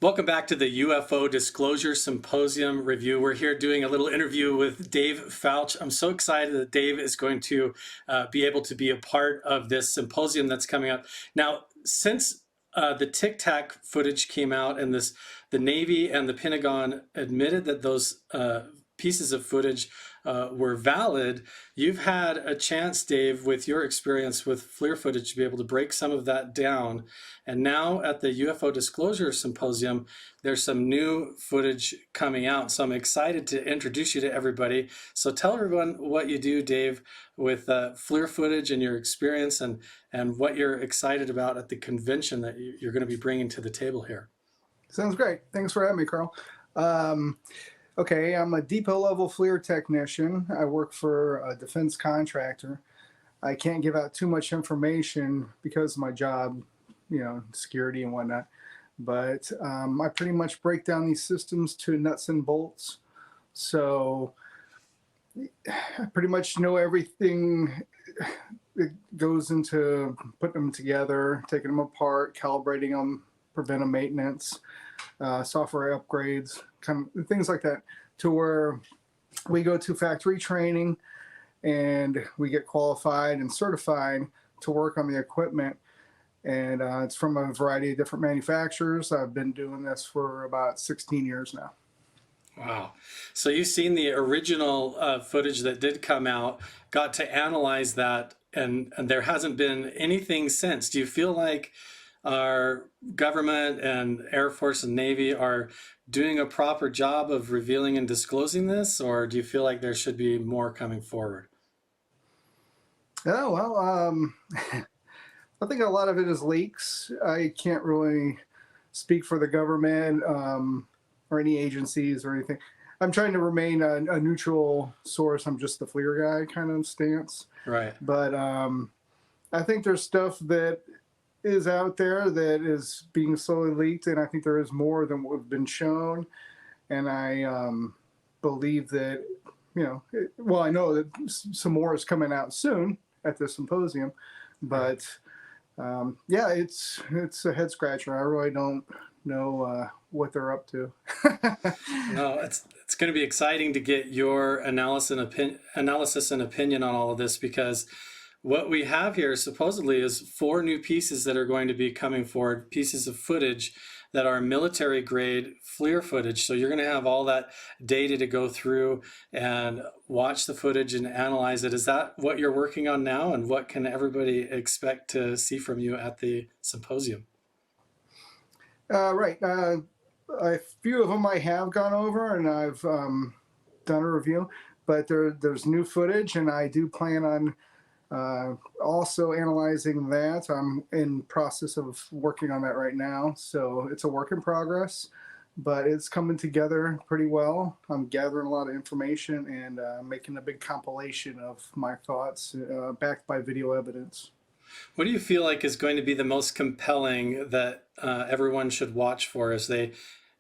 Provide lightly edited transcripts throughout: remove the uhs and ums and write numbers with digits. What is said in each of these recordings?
Welcome back to the UFO Disclosure Symposium review. We're here doing a little interview with Dave Falch. I'm so excited that Dave is going to be able to be a part of this symposium that's coming up. Now, since the Tic Tac footage came out and the Navy and the Pentagon admitted that those pieces of footage were valid, you've had a chance, Dave, with your experience with FLIR footage, to be able to break some of that down. And now at the UFO Disclosure Symposium, there's some new footage coming out. So I'm excited to introduce you to everybody. So tell everyone what you do, Dave, with FLIR footage and your experience and what you're excited about at the convention that you're going to be bringing to the table here. Sounds great. Thanks for having me, Carl. Okay, I'm a depot level FLIR technician. I work for a defense contractor. I can't give out too much information because of my job, security and whatnot. But I pretty much break down these systems to nuts and bolts. So I pretty much know everything that goes into putting them together, taking them apart, calibrating them, preventive maintenance, software upgrades, kind of things like that, to where we go to factory training and we get qualified and certified to work on the equipment. And it's from a variety of different manufacturers. I've been doing this for about 16 years now. Wow. So you've seen the original footage that did come out, got to analyze that, and there hasn't been anything since. Do you feel like our government and Air Force and Navy are doing a proper job of revealing and disclosing this, or do you feel like there should be more coming forward? Oh, well, I think a lot of it is leaks. I can't really speak for the government or any agencies or anything. I'm trying to remain a neutral source. I'm just the FLIR guy kind of stance. Right. But I think there's stuff that is out there that is being slowly leaked, and I think there is more than what have been shown. And I believe that, I know that some more is coming out soon at the symposium, but yeah, it's a head scratcher. I really don't know what they're up to. No, it's going to be exciting to get your analysis and opinion on all of this, because what we have here supposedly is 4 new pieces that are going to be coming forward, pieces of footage that are military grade FLIR footage. So you're going to have all that data to go through and watch the footage and analyze it. Is that what you're working on now? And what can everybody expect to see from you at the symposium? Right. A few of them I have gone over and I've done a review, but there's new footage, and I do plan on also analyzing that. I'm in process of working on that right now, so it's a work in progress, but it's coming together pretty well. I'm gathering a lot of information and making a big compilation of my thoughts backed by video evidence. What do you feel like is going to be the most compelling that everyone should watch for as they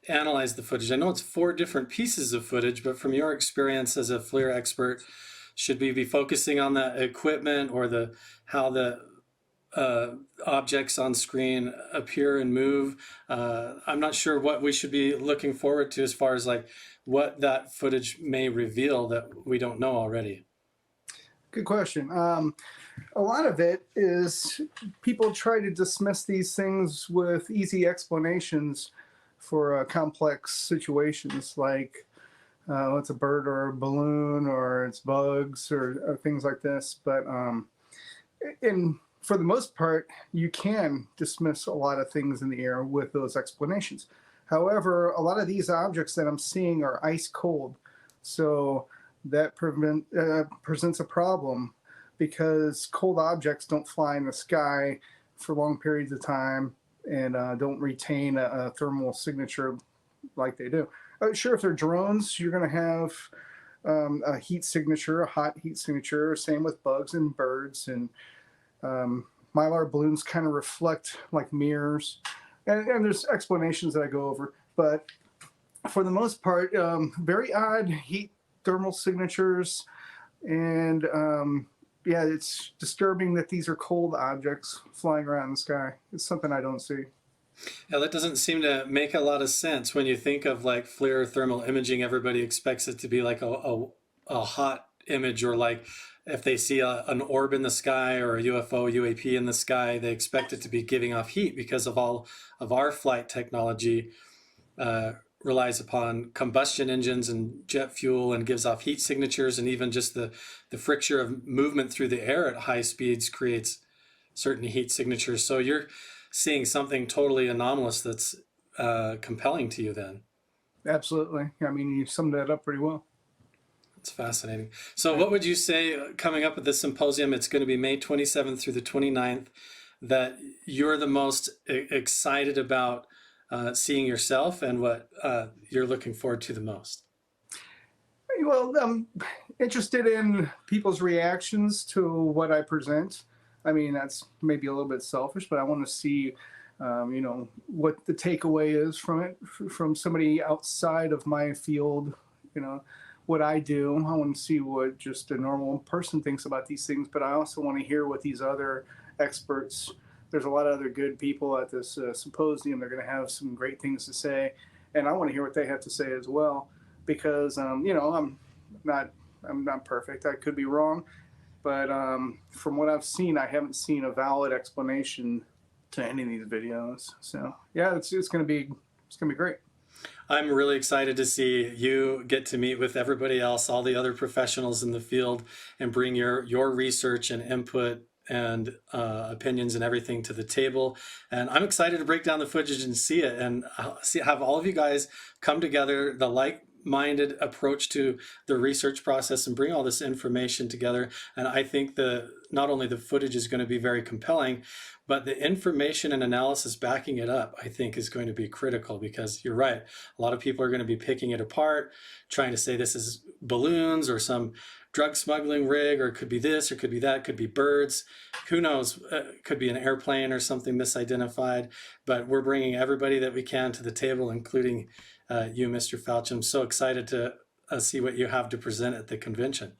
analyze the footage? I know it's 4 different pieces of footage, but from your experience as a FLIR expert, should we be focusing on the equipment or how the objects on screen appear and move? I'm not sure what we should be looking forward to as far as like what that footage may reveal that we don't know already. Good question. A lot of it is people try to dismiss these things with easy explanations for complex situations, like it's a bird or a balloon or it's bugs or things like this. But for the most part, you can dismiss a lot of things in the air with those explanations. However, a lot of these objects that I'm seeing are ice cold. So that presents a problem, because cold objects don't fly in the sky for long periods of time and don't retain a thermal signature like they do. Sure, if they're drones, you're going to have a heat signature, a hot heat signature. Same with bugs and birds. And Mylar balloons kind of reflect like mirrors. And there's explanations that I go over. But for the most part, very odd heat thermal signatures. And yeah, it's disturbing that these are cold objects flying around in the sky. It's something I don't see. Yeah, that doesn't seem to make a lot of sense when you think of like FLIR thermal imaging. Everybody expects it to be like a hot image, or like if they see an orb in the sky or a UFO, UAP in the sky, they expect it to be giving off heat because of all of our flight technology uh, relies upon combustion engines and jet fuel and gives off heat signatures, and even just the friction of movement through the air at high speeds creates certain heat signatures. So you're seeing something totally anomalous that's compelling to you then. Absolutely. I mean, you summed that up pretty well. It's fascinating. So what would you say coming up at this symposium, it's going to be May 27th through the 29th, that you're the most excited about seeing yourself, and what you're looking forward to the most? Well, I'm interested in people's reactions to what I present. I mean, that's maybe a little bit selfish, but I want to see, what the takeaway is from it, from somebody outside of my field, you know, what I do. I want to see what just a normal person thinks about these things, but I also want to hear what these other experts, there's a lot of other good people at this symposium. They're going to have some great things to say, and I want to hear what they have to say as well, because, not, I'm not perfect. I could be wrong, but from what I've seen, I haven't seen a valid explanation to any of these videos. So yeah, it's gonna be great. I'm really excited to see you get to meet with everybody else, all the other professionals in the field, and bring your research and input and opinions and everything to the table. And I'm excited to break down the footage and see it, and have all of you guys come together, the like-minded approach to the research process, and bring all this information together. And I think not only the footage is going to be very compelling, but the information and analysis backing it up, I think, is going to be critical, because you're right. A lot of people are going to be picking it apart, trying to say this is balloons or some drug smuggling rig, or it could be this, or it could be that, could be birds. Who knows? Could be an airplane or something misidentified. But we're bringing everybody that we can to the table, including you, Mr. Falch. I'm so excited to see what you have to present at the convention.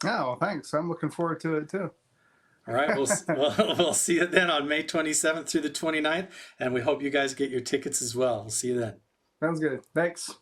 Oh, well, thanks. I'm looking forward to it too. All right, we'll see you then on May 27th through the 29th, and we hope you guys get your tickets as well. We'll see you then. Sounds good. Thanks.